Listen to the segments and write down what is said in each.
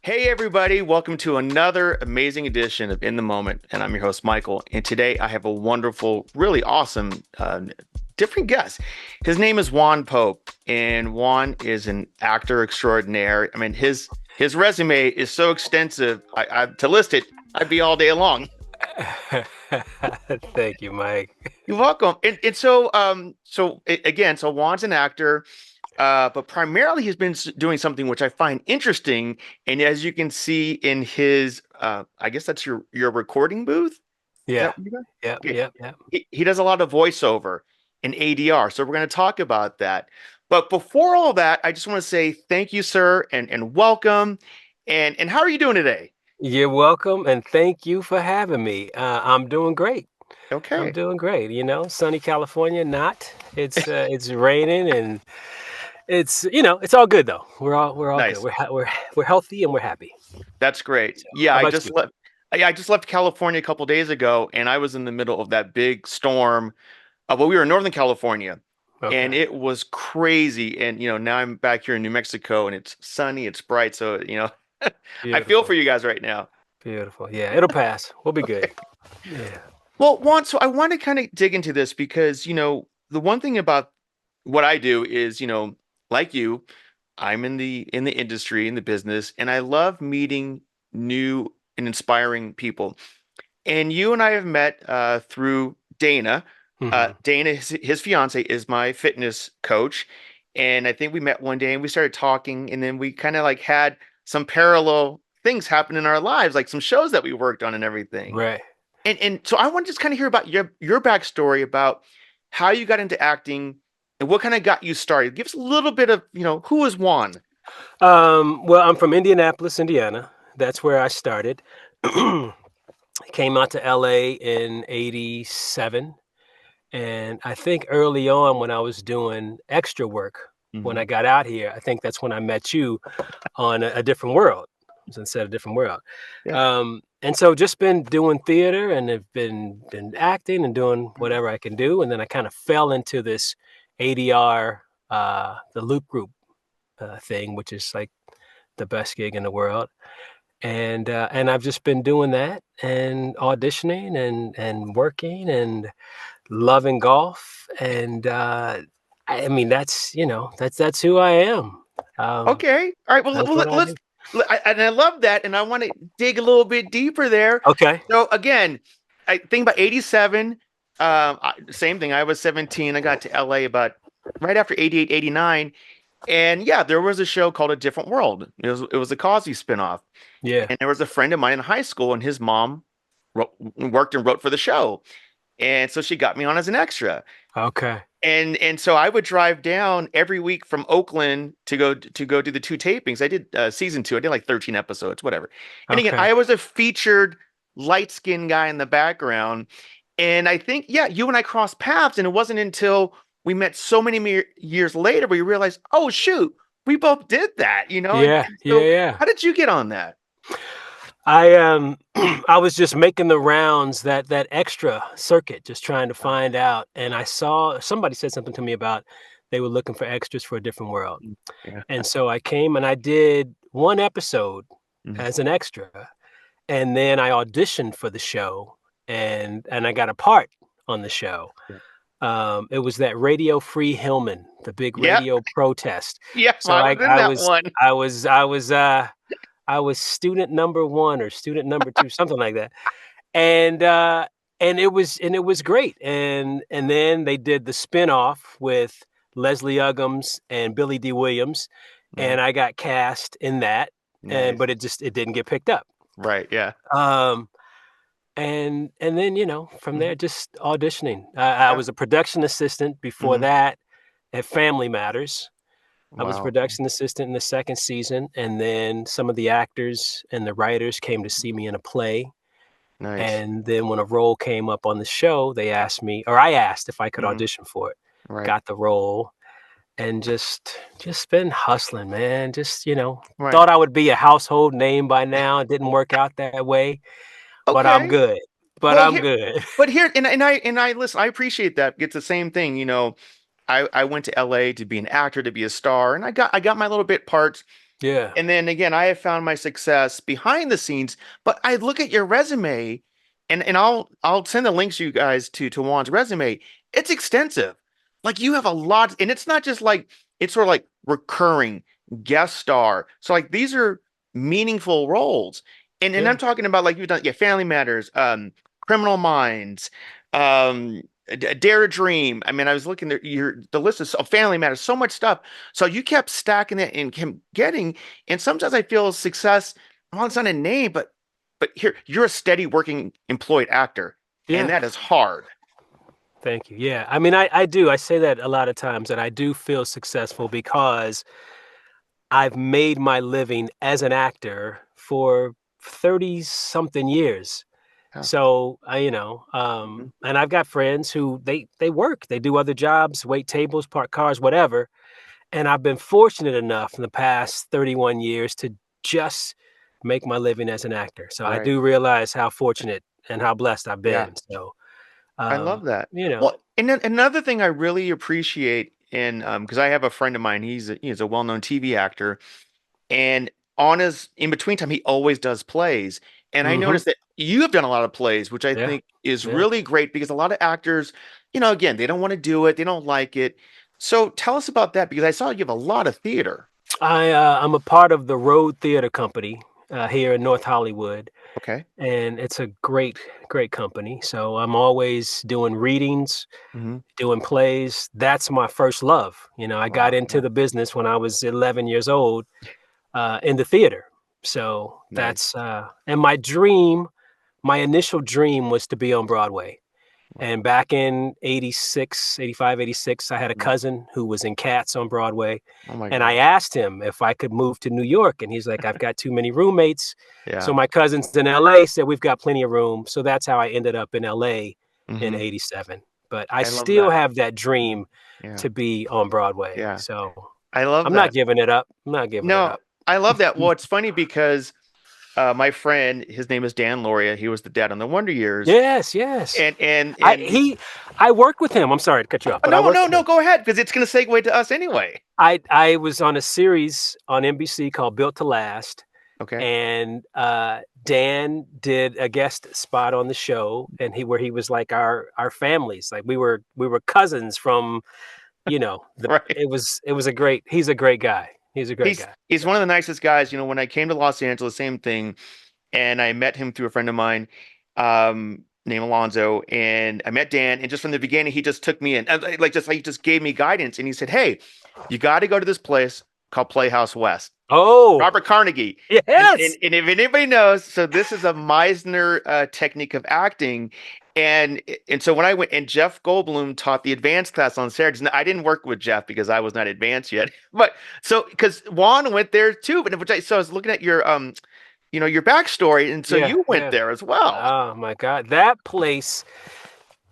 Hey, everybody, welcome to another amazing edition of In the Moment. And I'm your host, Michael. And today I have a wonderful, really awesome, different guest. His name is Juan Pope, and Juan is an actor extraordinaire. I mean, his resume is so extensive. To list it, I'd be all day long. Thank you, Mike. You're welcome. So Juan's an actor. But primarily, he's been doing something which I find interesting. And as you can see in his, I guess that's your recording booth. Is Yeah. that what you got? Yep. Okay. Yep. Yep. He does a lot of voiceover and ADR. So we're going to talk about that. But before all that, I just want to say thank you, sir, and welcome. And how are you doing today? You're welcome, and thank you for having me. I'm doing great. I'm Okay. doing great. Sunny California. Not. It's raining, and it's all good though. We're all good. Nice. We're healthy and we're happy. That's great. So, Yeah, how I about just you? left. Yeah, I just left California a couple days ago, and I was in the middle of that big storm. Well, we were in Northern California, and Okay. it was crazy. And now I'm back here in New Mexico, and it's sunny, it's bright. So I feel for Beautiful. you guys right now. Beautiful. Yeah, it'll pass. We'll be good. Yeah. Well, Juan, so I want to kind of dig into this because the one thing about what I do is like you, I'm in the industry in the business, and I love meeting new and inspiring people. And you and I have met through Dana. Hmm. Dana, his fiance, is my fitness coach, and I think we met one day and we started talking, and then we kind of like had some parallel things happen in our lives, like some shows that we worked on and everything. Right. And so I want to just kind of hear about your backstory about how you got into acting and what kind of got you started. Give us a little bit of who is Juan? Well, I'm from Indianapolis, Indiana. That's where I started. Came out to LA in 87. And I think early on when I was doing extra work, when Hmm. I got out here, I think that's when I met you on a different world instead of different world. Yeah. And so just been doing theater and have been acting and doing Mhm. whatever I can do. And then I kind of fell into this ADR, the loop group thing, which is like the best gig in the world. And I've just been doing that and auditioning and working and loving golf. And I mean that's who I am. Um, Okay. All right. Well, that's what I let's. do. And I love that, and I want to dig a little bit deeper there. Okay. So again, I think about 87. Same thing. I was 17. I got to LA about right after 88, 89. And yeah, there was a show called A Different World. It was a Cosby spinoff. Yeah. And there was a friend of mine in high school, and his mom worked and wrote for the show. And so she got me on as an extra. Okay. And so I would drive down every week from Oakland to go do the two tapings. I did season two. I did like 13 episodes, whatever. And again, Okay. I was a featured light skinned guy in the background. And I think, yeah, you and I crossed paths, and it wasn't until we met so many years later we realized, oh shoot, we both did that. And, Yeah. and Yeah. so, Yeah. how did you get on that? I I was just making the rounds that extra circuit, just trying to Ah, find out, and I saw somebody said something to me about they were looking for extras for A Different World, yeah. and so I came and I did one episode Mhm. as an extra, and then I auditioned for the show, and I got a part on the show. Yeah. It was that Radio Free Hillman, the big Yeah. radio protest. Yeah. So I I was in I that was one. I was I was uh I was student number one or student number two, something like that. And it was great. And then they did the spinoff with Leslie Uggams and Billy D. Williams, Mhm. and I got cast in that, and Nice. but it didn't get picked up. Right. Yeah. Um, and then from there Mhm. just auditioning. I Yeah. was a production assistant before Mhm. that at Family Matters. I was a Wow. production assistant in the second season, and then some of the actors and the writers came to see me in a play. Nice. And then when a role came up on the show, they asked me, or I asked if I could Mhm. audition for it. Right. Got the role, and just been hustling, man. Just Right. thought I would be a household name by now. It didn't work out that way, but I'm Okay. good. But Well, I'm here, good. but here, and I listen. I appreciate that. It's the same thing. I went to LA to be an actor, to be a star, and I got my little bit parts. Yeah. And then again, I have found my success behind the scenes, but I look at your resume and I'll send the links you guys to Juan's resume. It's extensive. Like you have a lot, and it's not just like it's sort of like recurring guest star. So like these are meaningful roles. And I'm Yeah. talking about like you've done, yeah, Family Matters, Criminal Minds, Dare to Dream. I mean, I was looking at the list of Family Matters, so much stuff. So you kept stacking it and kept getting. And sometimes I feel success, well, it's not a name, but here you're a steady working employed actor, and Yeah. that is hard. Thank you. Yeah. I mean, I do. I say that a lot of times that I do feel successful because I've made my living as an actor for 30 something years. Yeah. So Mhm. and I've got friends who they work, they do other jobs, wait tables, park cars, whatever. And I've been fortunate enough in the past 31 years to just make my living as an actor. So I Right. do realize how fortunate and how blessed I've Yeah. been. So I love that. you know, Well, and then another thing I really appreciate in because I have a friend of mine, he's a well-known TV actor, and on his in between time, he always does plays. And I hmm noticed that you have done a lot of plays, which I yeah, think is yeah. really great because a lot of actors, again, they don't want to do it, they don't like it. So tell us about that because I saw you have a lot of theater. I'm a part of the Road Theater Company here in North Hollywood, Okay. and it's a great company. So I'm always doing readings, Hmm. doing plays. That's my first love. I got Wow. into Yeah. the business when I was 11 years old in the theater. So Nice. and my dream, my initial dream was to be on Broadway. Wow. And back in 86, 85, 86, I had a Mhm. cousin who was in Cats on Broadway. Oh my And I God. asked him if I could move to New York. And he's like, I've got too many roommates. So Yeah. my cousins in LA said, we've got plenty of room. So that's how I ended up in LA in Hmm. 87. But I I love still that. have that dream Yeah. to be on Broadway. Yeah. So I love I'm not that. giving it up. I'm not giving it No, up. I love that. Well, it's funny because my friend, his name is Dan Loria. He was the dad on the Wonder Years. Yes, yes. And I he, he I worked with him. I'm sorry to cut you off, oh, but I no, worked no, with no, him. go ahead because it's going to segue to us anyway. I was on a series on NBC called Built to Last, Okay. and Dan did a guest spot on the show, and he was like our families, like we were cousins from the Right. it was a great he's a great guy. He's a great He's guy. he's So one of the nicest guys. When I came to Los Angeles, same thing. And I met him through a friend of mine, named Alonzo. And I met Dan, and just from the beginning, he just took me in, and, like just like he just gave me guidance. And he said, "Hey, you got to go to this place called Playhouse West." oh Robert Carnegie. And, and, yes and if anybody knows, so this is a Meisner technique of acting. And so when I went, and Jeff Goldblum taught the advanced class on Saturdays. Now, I didn't work with Jeff because I was not advanced yet. But so because Juan went there too, but so I was looking at your backstory, and so yeah you went yeah there as well. oh my god, that place,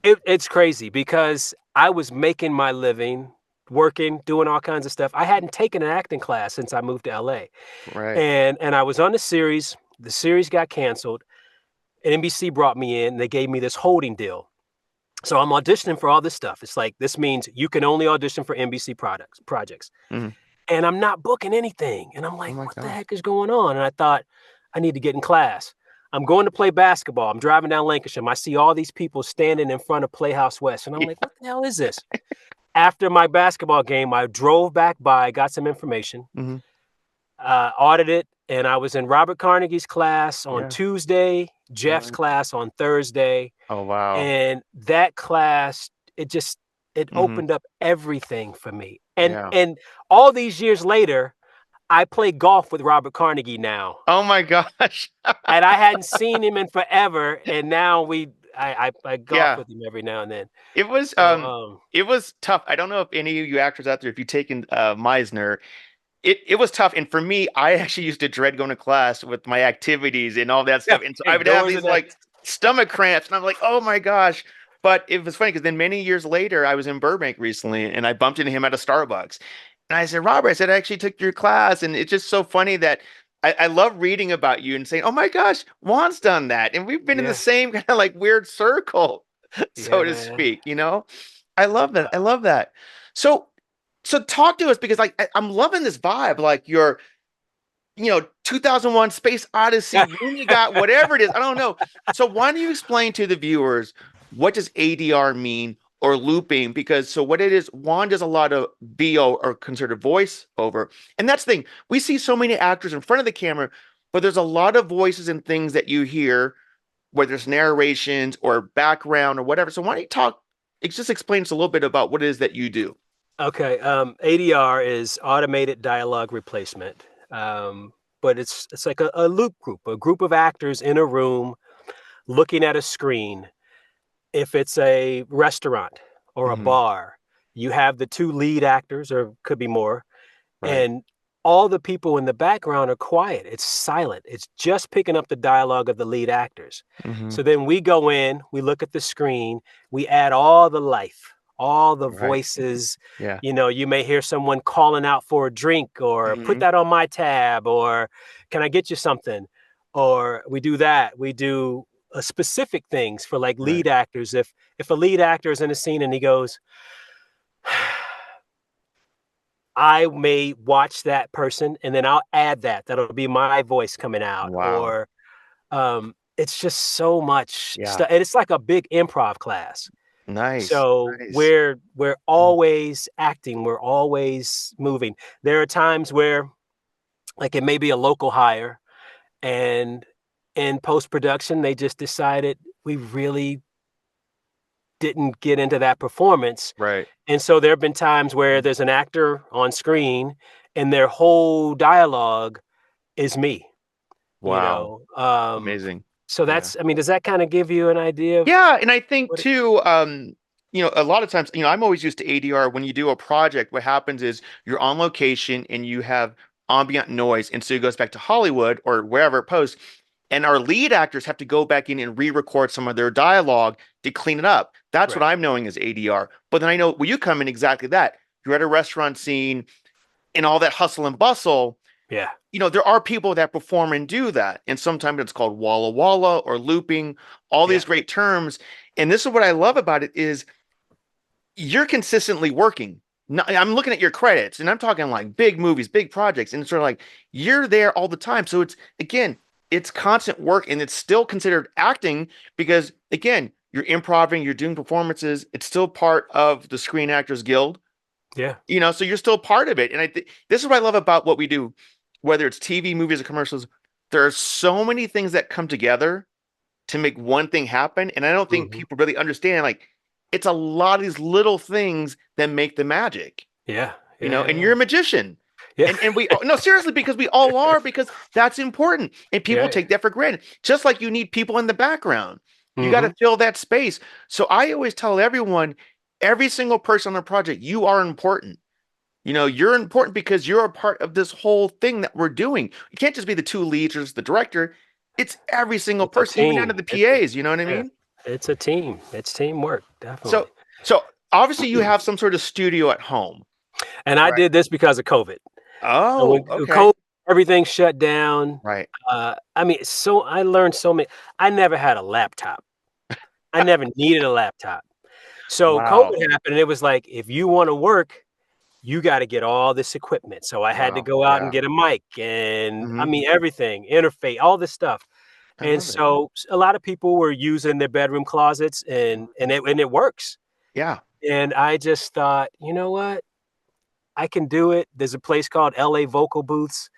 it's crazy because I was making my living, working, doing all kinds of stuff. I hadn't taken an acting class since I moved to LA. Right. And I was on the series. The series got canceled. And NBC brought me in. And they gave me this holding deal. So I'm auditioning for all this stuff. It's like this means you can only audition for NBC projects. Mhm. And I'm not booking anything. And I'm Oh like, my what the gosh. heck is going on? And I thought, I need to get in class. I'm going to play basketball. I'm driving down Lancashire. I see all these people standing in front of Playhouse West. And I'm Yeah. like, what the hell is this? After my basketball game, I drove back by, got some information, Hmm. audited, and I was in Robert Carnegie's class on Yeah. Tuesday, Jeff's Nice. class on Thursday, Oh wow. and that class, it Hmm. opened up everything for me. And Yeah. and all these years later, I play golf with Robert Carnegie now, Oh my gosh. and I hadn't seen him in forever, and now I golf Yeah. with him every now and then. It was So it was tough. I don't know if any of you actors out there, if you've taken Meisner, it was tough. And for me, I actually used to dread going to class with my activities and all that yeah, stuff. And so I would have doing the these like next. stomach cramps, and I'm like, oh my gosh. But it was funny because then many years later, I was in Burbank recently, and I bumped into him at a Starbucks. And I said, Robert, I said, I actually took your class. And it's just so funny that I love reading about you and saying, oh my gosh, Juan's done that. And we've been in the Yeah, same kind of like weird circle, so yeah, to man. speak. I love that. I love that. So, so talk to us because like I'm loving this vibe. Like 2001 Space Odyssey, when you got whatever it is. I don't know. So why don't you explain to the viewers what does ADR mean or looping? Because so what it is, Juan does a lot of VO or considered voice over. And that's the thing. We see so many actors in front of the camera, but there's a lot of voices and things that you hear, whether it's narrations or background or whatever. So why don't you just explain us a little bit about what it is that you do? Okay, ADR is automated dialogue replacement, but it's like a loop group, a group of actors in a room looking at a screen. If it's a restaurant or a Hmm. bar, you have the two lead actors, or could be more, Right. and all the people in the background are quiet. It's silent. It's just picking up the dialogue of the lead actors. Hmm. So then we go in, we look at the screen, we add all the life, all the Right. voices. Yeah. You may hear someone calling out for a drink, or put Hmm. that on my tab, or can I get you something? Or we do that. We do specific things for like Right. lead actors. If a lead actor is in a scene and he goes, I may watch that person and then I'll add that. That'll be my voice coming out. Wow. Or it's just so much Yeah. stuff. And it's like a big improv class. Nice. So Nice. we're always acting, we're always moving. There are times where like it may be a local hire, and in post production they just decided we really didn't get into that performance. Right. And so there have been times where there's an actor on screen and their whole dialogue is me, you Wow. know. Amazing. So Yeah. I mean, does that kind of give you an idea of Yeah, and I think what it, too, a lot of times, I'm always used to ADR. When you do a project, what happens is you're on location and you have ambient noise, and so it goes back to Hollywood or wherever it posts, and our lead actors have to go back in and re-record some of their dialogue to clean it up. That's what right? I'm knowing as ADR. But then I know when you come in exactly that. You're at a restaurant scene and all that hustle and bustle. Yeah. There are people that perform and do that. And sometimes it's called walla walla or looping, all Yeah. these great terms. And this is what I love about it is you're consistently working. I'm looking at your credits and I'm talking like big movies, big projects, and it's sort of like you're there all the time. So it's again, it's constant work and it's still considered acting because again, you're improvising, you're doing performances. It's still part of the Screen Actors Guild, Yeah. so you're still part of it. And this is what I love about what we do, whether it's TV, movies, or commercials. There are so many things that come together to make one thing happen. And I don't think Hmm. people really understand like it's a lot of these little things that make the magic, Yeah. Yeah. and Yeah. you're a magician. Yeah. And we no, seriously, because we all are, because that's important. And people Yeah. take that for granted. Just like you need people in the background. You got to Hmm. fill that space. So I always tell everyone, every single person on a project, you are important. You're important because you're a part of this whole thing that we're doing. You can't just be the two leads or just the director. It's every single It's a person, even down to team. the PAs. You know what I Yeah. mean? It's a team. It's teamwork, So, definitely. so obviously you have some sort of studio at home, And I right? did this because of COVID. So when Oh, okay. COVID, everything shut down. Right. I mean, so I learned so many. I never had a laptop. I never needed a laptop. So Wow. COVID happened, and it was like, if you want to work, you got to get all this equipment. So I had to Wow. go out and Yeah. get a mic, and I Hmm. mean everything, interface, all this stuff. I And love it. so a lot of people were using their bedroom closets, and it works. Yeah. And I just thought, you know what? I can do it. There's a place called LA Vocal Booths,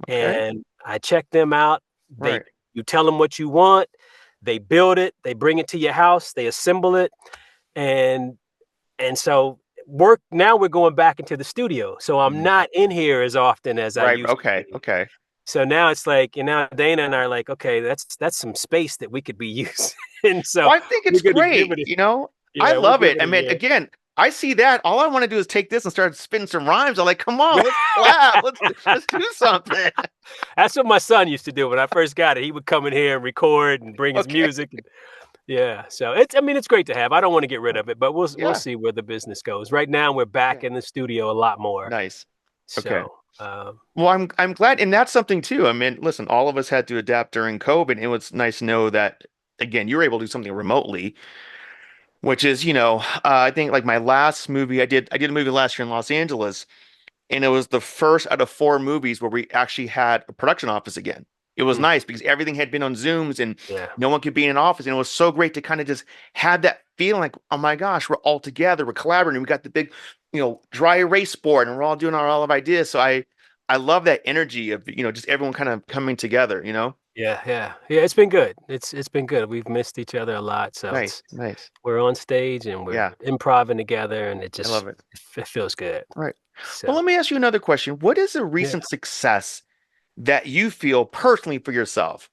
Okay. and I check them out. They Right. You tell them what you want, they build it, they bring it to your house, they assemble it, and so work now we're going back into the studio. So I'm Mhm. not in here as often as I Right. used to Okay. be. Okay. So now it's like, Dana and I are like, okay, that's some space that we could be using. So Well, I think it's we're gonna give great. it a I we'll love give it. it I a mean, yeah. again, I see that. All I want to do is take this and start spitting some rhymes. I'm like, come on, let's clap. Let's do something. That's what my son used to do when I first got it. He would come in here and record and bring his Okay. music. And, yeah, so I mean, it's great to have. I don't want to get rid of it, but we'll Yeah. see where the business goes. Right now, we're back Yeah. in the studio a lot more. Nice. Okay. So, Well, I'm glad, and that's something too. I mean, listen, all of us had to adapt during COVID. It was nice to know that again, you were able to do something remotely, which is, I think like my last movie I did a movie last year in Los Angeles, and it was the first out of four movies where we actually had a production office again. It was Mm, nice because everything had been on Zooms and yeah. no one could be in an office. And it was so great to kind of just have that feeling like, oh my gosh, we're all together, we're collaborating. We got the big, dry erase board and we're all doing all of ideas. So I love that energy of, just everyone kind of coming together. Yeah, yeah, yeah. It's been good. It's been good. We've missed each other a lot, so Nice, nice. we're on stage and we're Yeah, improving together, and I love it. it feels good. All right. Well, So let me ask you another question. What is a yeah. recent success that you feel personally for yourself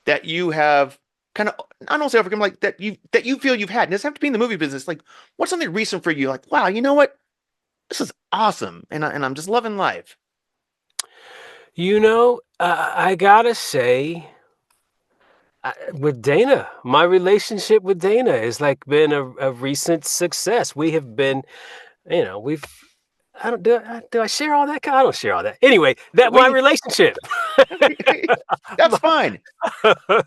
that you have kind of, I don't say overcome, like that you feel you've had? It doesn't have to be in the movie business. Like, what's something recent for you? Like, wow, you know what? This is awesome, and I'm just loving life. I gotta say, with Dana, my relationship with Dana has like been a recent success. We have been, we've. I don't do I share all that? I don't share all that. Anyway, that What my do relationship. you? That's My- fine.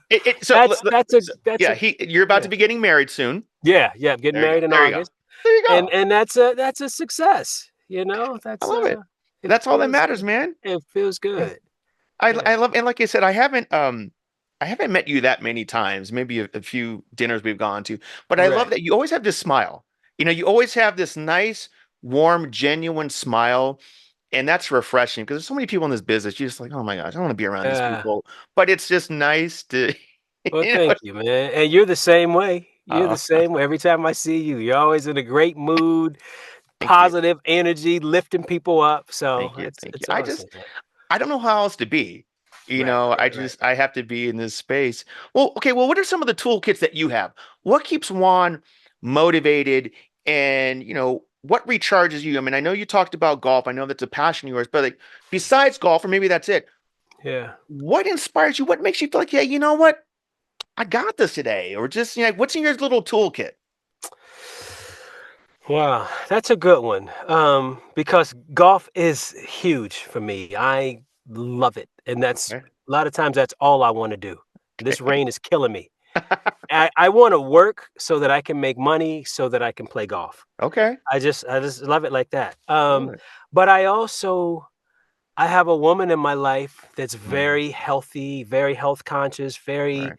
It so, that's yeah, a you're about yeah. to be getting married soon. Yeah, yeah, I'm getting There you go. married in There you go. August, There you go. and that's a success. I love it. It That's all that feels matters, man. it feels Yeah. good. I Yeah, love, and like I said, I haven't met you that many times, maybe a few dinners we've gone to, but I love right. that you always have this smile. You always have this nice, warm, genuine smile, and that's refreshing because there's so many people in this business. You're just like, oh my gosh, I don't want to be around these Yeah. people. But it's just nice to, Well, you know. thank you, man. And you're the same way. You're the Uh, same way. Every time I see you, you're always in a great mood, thank you, positive energy, lifting people up. So thank you, thank you. it's awesome, man. I don't know how else to be. Right, right, right. I have to be in this space. Well, okay, well, what are some of the toolkits that you have? What keeps Juan motivated and, what recharges you? I mean, I know you talked about golf. I know that's a passion of yours, but like besides golf, or maybe that's it. Yeah. What inspires you? What makes you feel like, yeah, you know what? I got this today. Or just, what's in your little toolkit? Wow, that's a good one. Because golf is huge for me. I love it. And that's Okay. a lot of times that's all I want to do. This rain is killing me. I want to work so that I can make money so that I can play golf. Okay. I just love it like that. I love it. But I have a woman in my life that's Mm, very healthy, very health conscious, very,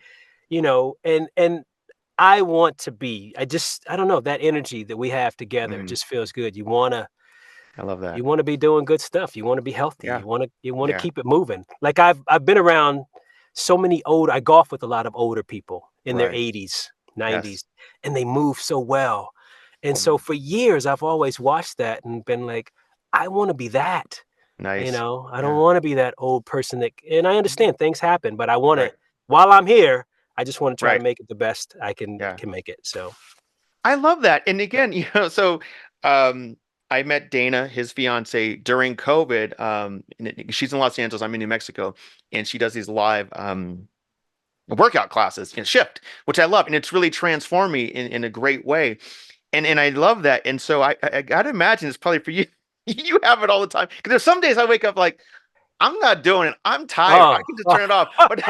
right. and I want to be. I don't know, that energy that we have together, it Mm, just feels good. I love that. You wanna be doing good stuff. You wanna be healthy. Yeah. You wanna Yeah. keep it moving. Like I've been around so many old I golf with a lot of older people in their Right. 80s, Yes. 90s, and they move so well. And so Mm, for years I've always watched that and been like, I wanna be that. nice. I don't Yeah. wanna be that old person and I understand things happen, but I wanna Right. while I'm here, I just wanna try to Right. make it the best I Yeah. can make it. So I love that. And again, so um I met Dana, his fiance, during COVID. She's in Los Angeles, I'm in New Mexico, and she does these live workout classes in shift, which I love. And it's really transformed me in a great way. And I love that. And so I gotta imagine it's probably for you. You have it all the time. Because there's some days I wake up like, I'm not doing it. I'm tired. I oh. can just turn it off. But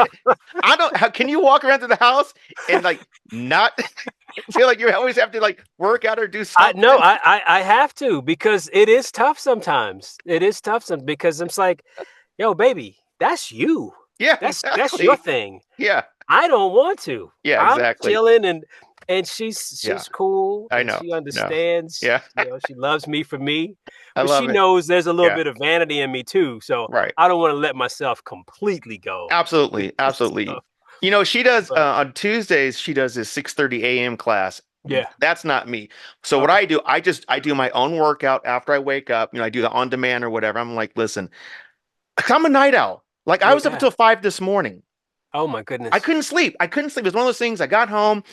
I don't. Can you walk around to the house and like not feel like you always have to like work out or do I no, something? I have to because it is tough sometimes. It is tough because it's like, yo, baby, that's you. Yeah, That's your exactly. thing. Yeah, I don't want to. yeah, I'm exactly. chilling and Yeah, she's cool I and know. she No, understands. yeah, She loves me for me, I but she love it. knows there's a little Yeah, bit of vanity in me too. So right. I don't want to let myself completely go. Absolutely, So, absolutely. She does but on Tuesdays. She does this 6:30 a.m. class. yeah. That's not me. So what Okay. I do, I do my own workout after I wake up. I do the on demand or whatever. I'm like, listen, 'cause I'm a night owl. Like I was up Yeah. until 5 this morning. Oh my I goodness. couldn't sleep. I couldn't sleep. It was one of those things. I got home,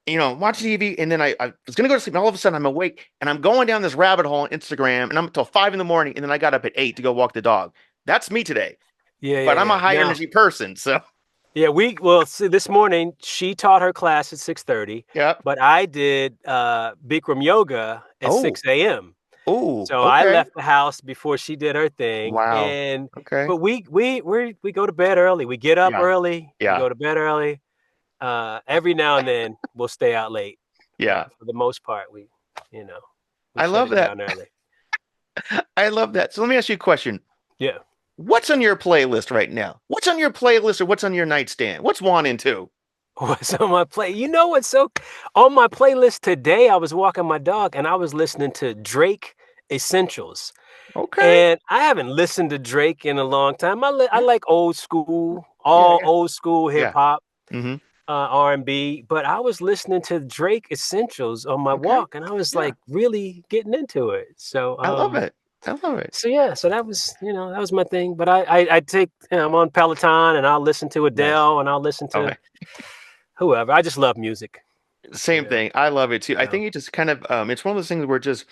watched TV, and then I was gonna go to sleep, and all of a sudden I'm awake and I'm going down this rabbit hole on Instagram, and I'm until 5 in the morning, and then I got up at 8 to go walk the dog. That's me today. Yeah, yeah, But I'm a yeah. high Now energy person, so yeah, well, see, this morning she taught her class at 6:30, yep. but I did Bikram yoga at Oh, 6 a.m. oh, So I okay. left the house before she did her thing, Wow. and Okay. but we go to bed early. We get up Yeah. early. We Yeah. go to bed early. Every now and then we'll stay out late, but Yeah. for the most part, we I shut love it that. down early. I love that. So let me ask you a question. Yeah. What's on your playlist right now? What's on your playlist or what's on your nightstand? What's one and two? What's on my play? You know what's so on my playlist today? I was walking my dog and I was listening to Drake Essentials. Okay. And I haven't listened to Drake in a long time. I Yeah. like old school, Yeah. all Yeah. old school hip Yeah. hop, Mm-hmm. R&B. But I was listening to Drake Essentials on my Okay. walk, and I was Yeah. like really getting into it. I love it. I love it. So yeah, so that was that was my thing. But I take I'm on Peloton, and I'll listen to Nice. Adele, and I'll listen to Okay. whoever. I just love music. You Same know, thing. I love it too. you I know. think it just kind of it's one of those things where just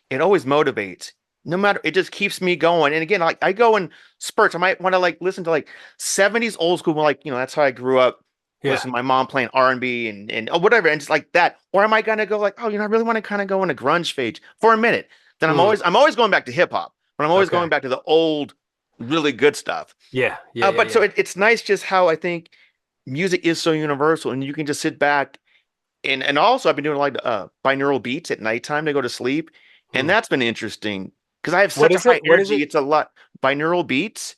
it always motivates. No matter it just keeps me going. And again, like I go in spurts. I might want to like listen to like 70s old school, like that's how I grew up. Yeah. Listen to my mom playing R&B and whatever, and just like that. Or am I gonna go like, oh, I really want to kind of go in a grunge phase for a minute? Then Mm, I'm always going back to hip hop, but I'm always okay. going back to the old, really good stuff. Yeah. Yeah. Yeah. But so Yeah. it's nice just how I think music is so universal, and you can just sit back and also I've been doing like binaural beats at nighttime to go to sleep, and Hmm. that's been interesting because I have What such a is it? high What is energy. it? It's a lot binaural beats,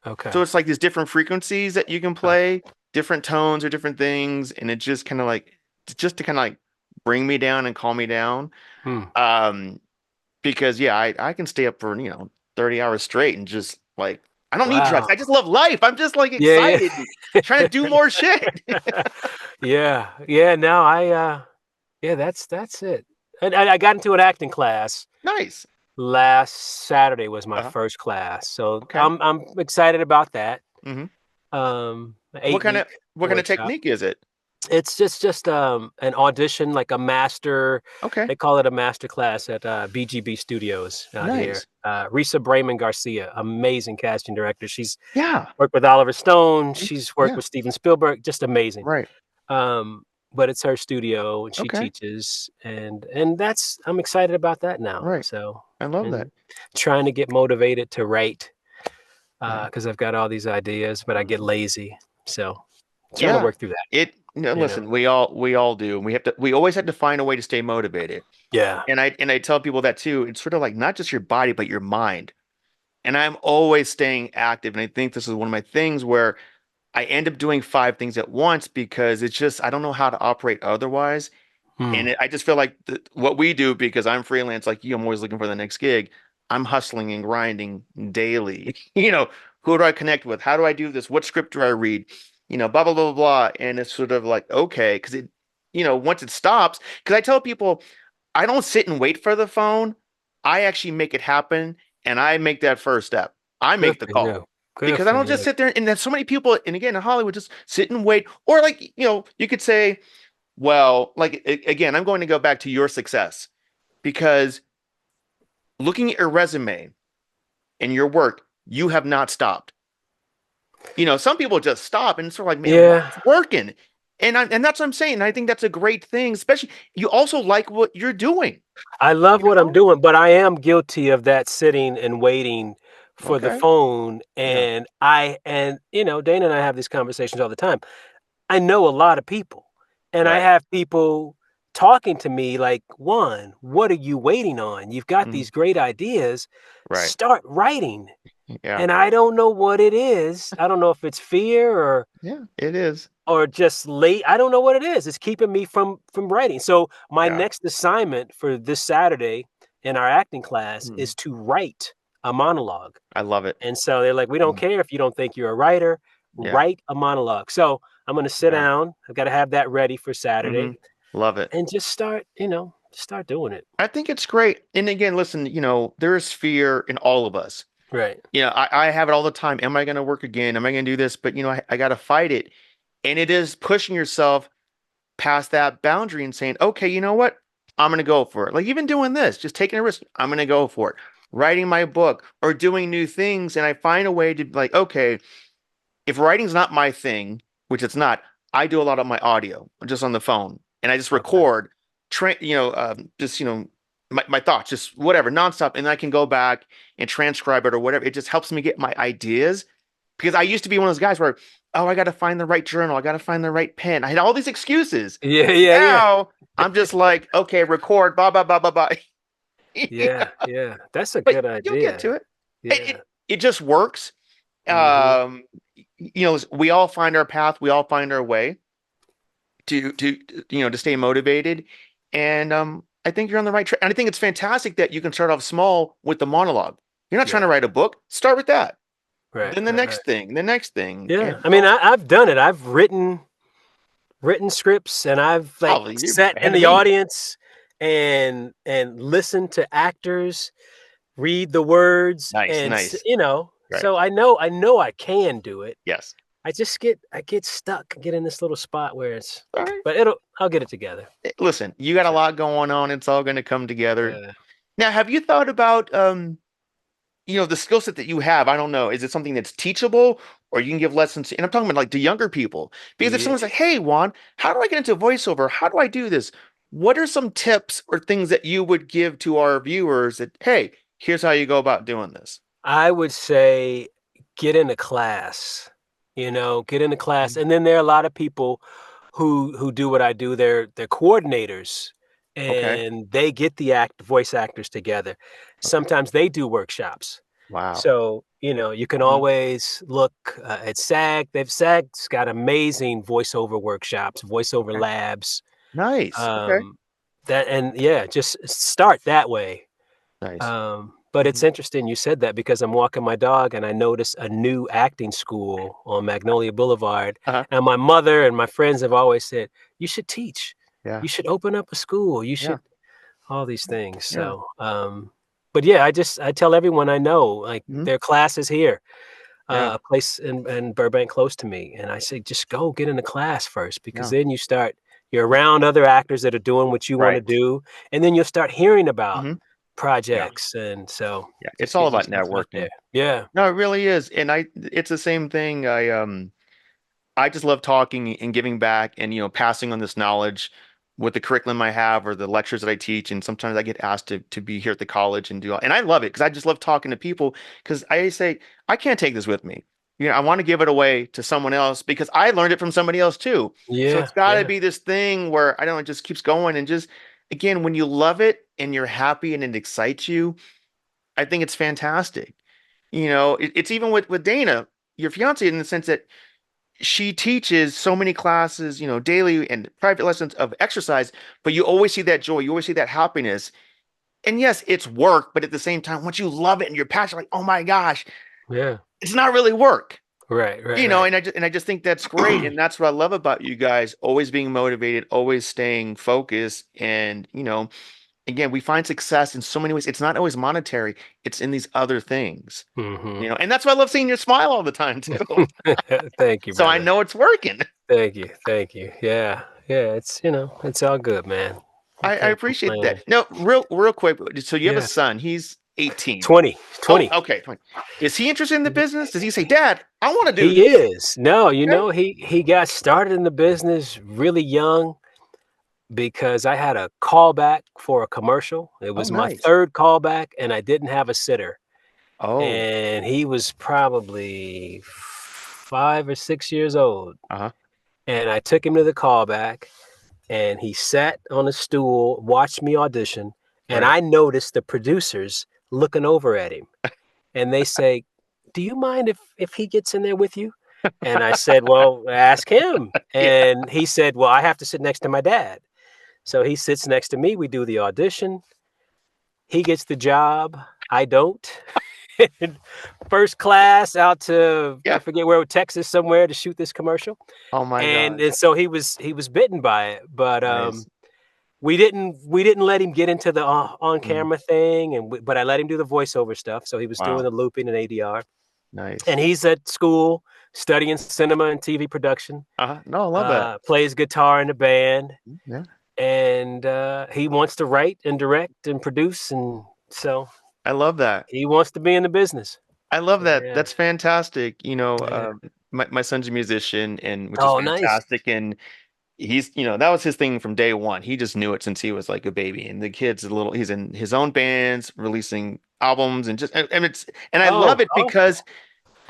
Okay. so it's like these different frequencies that you can Okay. play, different tones or different things, and it just kind of like just to kind of like bring me down and calm me down. Hmm. Um, because yeah, I can stay up for 30 hours straight and just like I don't need drugs. Wow. I just love life. I'm just like Yeah. excited, trying to do more shit. Yeah. Yeah. Yeah. No, yeah, that's it. And I got into an acting class Nice. last Saturday was my Uh-huh. first class. So Okay. I'm excited about that. Hmm. What Eight kind of week what kind of workshop. technique is it? It's just an audition, like a master. Okay. They call it a master class at BGB Studios out here. Nice. Risa Brayman Garcia, amazing casting director. She's Yeah. worked with Oliver Stone. Mm, She's worked yeah. with Steven Spielberg. Just amazing. Right. Um, but it's her studio, and she Okay. teaches, and that's I'm excited about that now. Right. So I love that. and trying to get motivated to write Yeah. because I've got all these ideas, but I get Mhm. lazy. So trying to Yeah. work through that. It no, You know. listen, we all do. And we always have to find a way to stay motivated. Yeah. And I tell people that too. It's sort of like not just your body, but your mind. And I'm always staying active. And I think this is one of my things where I end up doing five things at once because it's just I don't know how to operate otherwise. Hmm. I just feel like what we do because I'm freelance, like you, I'm always looking for the next gig. I'm hustling and grinding daily. Who do I connect with? How do I do this? What script do I read? Blah blah blah blah blah. And it's sort of like okay, because once it stops, because I tell people I don't sit and wait for the phone. I actually make it happen, and I make that first step. I Good make the for call you. Good because I for don't just you. sit there. And there's so many people, and again in Hollywood, just sit and wait, or like you could say. Well, like again, I'm going to go back to your success because looking at your resume and your work, you have not stopped. Some people just stop and it's sort of like, man, why Yeah. it's working? And that's what I'm saying. I think that's a great thing, especially you also like what you're doing, I love you what I'm know? doing, but I am guilty of that sitting and waiting for the Okay. phone. Yeah. And Dana and I have these conversations all the time. I know a lot of people, and I Right. have people talking to me like, Juan, what are you waiting on? You've got Mm, these great ideas. right. Start writing. Yeah. And I don't know what it is. I don't know if it's fear Yeah, it is. or just late. I don't know what it is. It's keeping me from writing. So my Yeah. next assignment for this Saturday in our acting class Mm, is to write a monologue. I love it. And so they're like, we don't Mm, care if you don't think you're a writer, yeah. write a monologue. So I'm going to sit Yeah. down. I've got to have that ready for Hmm. Saturday Love it. and just start doing it. I think it's great. And again, listen, there is fear in all of us. Right. I have it all the time. Am I going to work again? Am I going to do this? But I got to fight it. And it is pushing yourself past that boundary and saying, okay, you know what? I'm going to go for it. Like even doing this, just taking a risk. I'm going to go for it. Writing my book or doing new things. And I find a way to like, okay, if writing's not my thing, which it's not, I do a lot of my audio just on the phone and I just Okay. record, just, my thoughts, just whatever, nonstop. And I can go back and transcribe it or whatever. It just helps me get my ideas because I used to be one of those guys where, oh, I got to find the right journal. I got to find the right pen. I had all these excuses. Yeah, yeah, yeah. Now I'm just like, okay, record, blah, blah, blah, blah, blah. Yeah, yeah. That's a But good you'll get idea. to it. It Yeah. it, it just works. Hmm. Um, we all find our path, we all find our way to to stay motivated. And I think you're on the right track. And I think it's fantastic that you can start off small with the monologue. You're not trying Yeah. to write a book. Start with that. Right, Then the right, right. next thing, the next thing. Yeah. And I mean, I've done it. I've written scripts, and I've like oh, you're sat in ahead of the me. audience and listened to actors read the words, Nice, and nice. Right. so I know I can do it. Yes. I get stuck, get in this little spot where it's, All right. but I'll get it together. Listen, you got a So lot going on. It's all going to come together. yeah. Now, have you thought about the skill set that you have? I don't know. Is it something that's teachable or you can give lessons to, and I'm talking about like to younger people? Because if Yeah. someone's like, "Hey, Juan, how do I get into voiceover? How do I do this?" What are some tips or things that you would give to our viewers that, "Hey, here's how you go about doing this." I would say get in a class, get in a class. And then there are a lot of people who do what I do. They're coordinators, Okay. and they get the voice actors together. Okay. Sometimes they do workshops. Wow. So, you can Mhm. always look at SAG. SAG's got amazing voiceover workshops, voiceover Okay. labs. Nice. Okay. Um, that and yeah, just start that way. Nice. But it's Mhm. interesting you said that because I'm walking my dog and I noticed a new acting school on Magnolia Boulevard. Uh-huh. And my mother and my friends have always said, you should teach. Yeah. You should open up a school. You Yeah. should all these things. Yeah. So, but yeah, I tell everyone I know, like Mhm. their class is here, Yeah. a place in Burbank close to me. And I say, just go get in a class first, because Yeah. then you're around other actors that are doing what you want to Right. do. And then you'll start hearing about Hmm. Yeah. projects. And so Yeah. It's just all get about yourself out networking. there. Yeah. No, it really is. And it's the same thing. I just love talking and giving back and passing on this knowledge with the curriculum I have or the lectures that I teach. And sometimes I get asked to be here at the college and do all, and I love it because I just love talking to people because I say I can't take this with me. I want to give it away to someone else because I learned it from somebody else too. So Yeah. it's got to Yeah. be this thing where I don't know, it just keeps going and just again, when you love it and you're happy and it excites you, I think it's fantastic. It's even with Dana, your fiance, in the sense that she teaches so many classes, daily and private lessons of exercise, but you always see that joy, you always see that happiness. And yes, it's work, but at the same time, once you love it and you're passionate, like, oh my gosh, Yeah. it's not really work. Right. Right. Right. And I just think that's great. And that's what I love about you guys, always being motivated, always staying focused. And, again, we find success in so many ways. It's not always monetary, it's in these other things. Hmm. And that's why I love seeing your smile all the time too. Thank you, So I brother. know it's working. Thank you. Thank you. Yeah. Yeah. It's all good, man. I I can't appreciate that. complain. No, real quick. So you have a Yeah. son. He's 18. 20. Oh, 20. okay. Fine. Is he interested in the business? Does he say, "Dad, I want to do He this"? is. No, Okay. he got started in the business really young because I had a callback for a commercial. It Oh, was my nice. third callback, and I didn't have a sitter. Oh, And he was probably 5 or 6 years old. uh-huh. And I took him to the callback, and he sat on a stool, watched me audition, and Right. I noticed the producers looking over at him. And they say, "Do you mind if he gets in there with you?" And I said, "Well, ask him." Yeah. And he said, "Well, I have to sit next to my dad." So he sits next to me. We do the audition. He gets the job. I don't. First class out to, I Yeah. forget where, Texas somewhere, to shoot this commercial. Oh my And gosh. and so he was bitten by it, but Nice. we didn't let him get into the on Mhm. camera thing, but I let him do the voiceover stuff. So he was doing Wow. the looping and ADR, Nice. and he's at school studying cinema and TV production. Uh-huh. No, I love that. Plays guitar in the band, Yeah. and he wants to write and direct and produce, and so I love that. he wants to be in the business. I love So that. yeah, That's fantastic. yeah. My son's a musician and which is Oh, nice. fantastic. And that was his thing from day one. He just knew it since he was like a baby. And the kid's he's in his own bands, releasing albums and just, and I love Oh, it awesome. because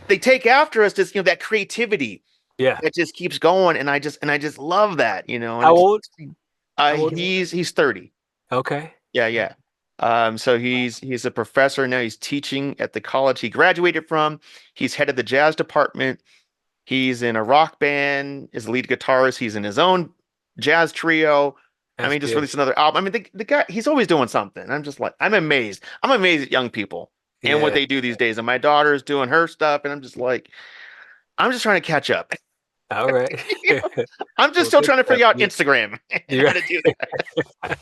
they take after us just, that creativity Yeah. that just keeps going. And I just love that, and How it's, old? interesting. How old is he? He's 30. Okay. Yeah. Yeah. Yeah. So he's a professor now. He's teaching at the college he graduated from. He's head of the jazz department. He's in a rock band, is lead guitarist. He's in his own jazz trio. I That's mean, just good. released another album. I mean, the guy, he's always doing something. I'm just like, I'm amazed. I'm amazed at young people and what Yeah. they do these days. And my daughter's doing her stuff, and I'm just like, I'm just trying to catch up. All right. I'm just Well, still good trying to stuff. figure out Instagram and You're how to do that.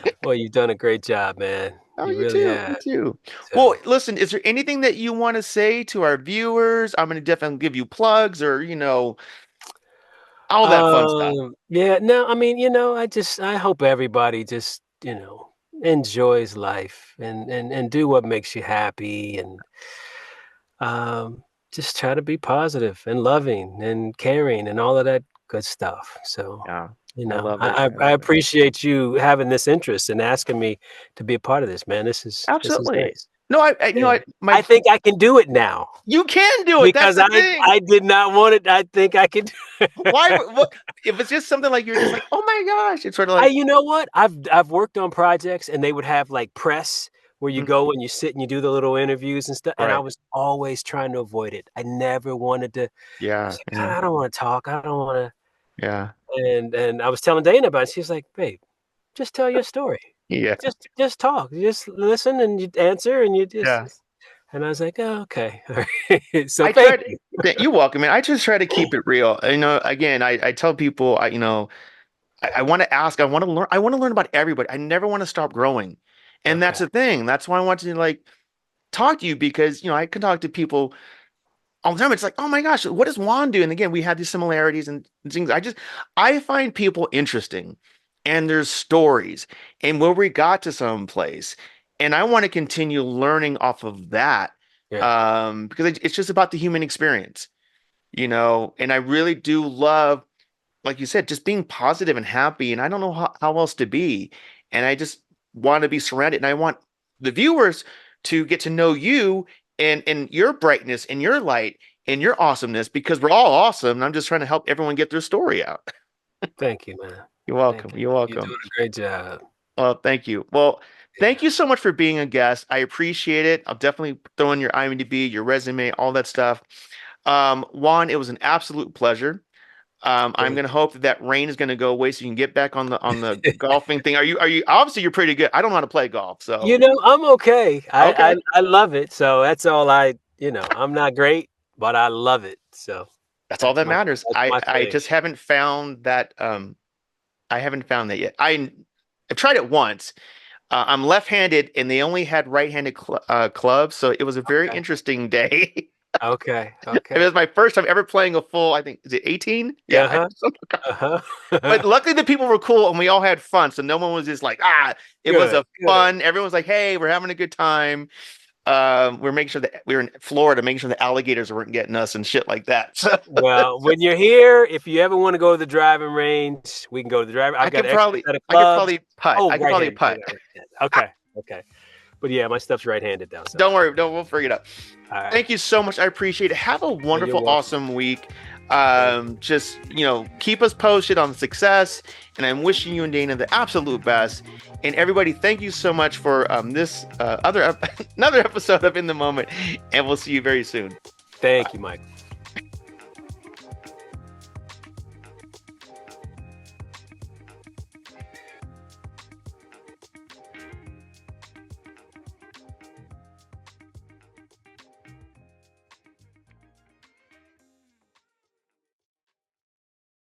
right. Well, you've done a great job, man. Oh, You you really too. You have. too. Well, So, listen, is there anything that you want to say to our viewers? I'm going to definitely give you plugs or, all that fun stuff. yeah, no, I mean, I hope everybody just, enjoys life and do what makes you happy and um, just try to be positive and loving and caring and all of that good stuff. So, Yeah, I love it. I I love it. appreciate you having this interest and asking me to be a part of this, man. This is Absolutely. nice. No, Yeah. I think I can do it now you can do it. That's because the thing. I did not want it. I think I can do Why, it. what, if it's just something like you're just like, oh my gosh, it's sort of I like, You know what? I've worked on projects and they would have like press where you mm, go and you sit and you do the little interviews and stuff. And I right. was always trying to avoid it. I never wanted to. I Yeah. was like, Yeah. I don't want to talk. I don't want to. Yeah. And I was telling Dana about it. She's like, babe, just tell your story. Yeah. Just talk. You just listen and you answer and you just. Yeah. And I was like, oh, okay. All right. So I thank tried. you. You're welcome, man. I just try to keep it real. Again, I tell people, I want to ask, I want to learn about everybody. I never want to stop growing. And that's Okay. the thing. That's why I want to like talk to you because, I can talk to people all the time. It's like, oh my gosh, what does Juan do? And again, we have these similarities and things. I find people interesting and there's stories and where we got to some place. And I want to continue learning off of that. Yeah. Because it's just about the human experience, and I really do love, like you said, just being positive and happy. And I don't know how else to be. And I just want to be surrounded. And I want the viewers to get to know you and your brightness and your light and your awesomeness because we're all awesome. And I'm just trying to help everyone get their story out. Thank you, man. You're Thank welcome. you. You're You're welcome. doing a great job. Well, thank you. Well, thank Yeah. you so much for being a guest. I appreciate it. I'll definitely throw in your IMDb, your resume, all that stuff. Juan, it was an absolute pleasure. I'm Thank gonna hope that rain is gonna go away so you can get back on the golfing thing. Are you obviously you're pretty good. I don't know how to play golf, so I'm okay. okay. I love it. So that's all I'm not great, but I love it. So That's all that matters. that's I my I thing. just haven't found that I haven't found that yet. I've tried it once. I'm left-handed and they only had right-handed clubs, so it was a very Okay. interesting day. Okay. It Okay. was my first time ever playing a full, I think, is it 18? Yeah. Uh-huh. But Uh-huh. luckily the people were cool and we all had fun. So no one was just like, it was Good. a Good. fun. Everyone was like, hey, we're having a good time. We're making sure that we were in Florida, making sure the alligators weren't getting us and shit like that. So Well, when you're here, if you ever want to go to the driving range, we can go to the driving. I've got an extra set of I could clubs. probably putt. Oh, I could probably right-handed. You putt. got right-handed. Okay. Okay. But yeah, my stuff's right-handed though. So Don't worry, don't we'll figure it out. all right. Thank you so much. I appreciate it. Have a Well, you're wonderful, welcome. awesome week. Thank Just keep us posted on success, and I'm wishing you and Dana the absolute best. And everybody, thank you so much for this another episode of In the Moment, and we'll see you very soon. Thank you, Mike.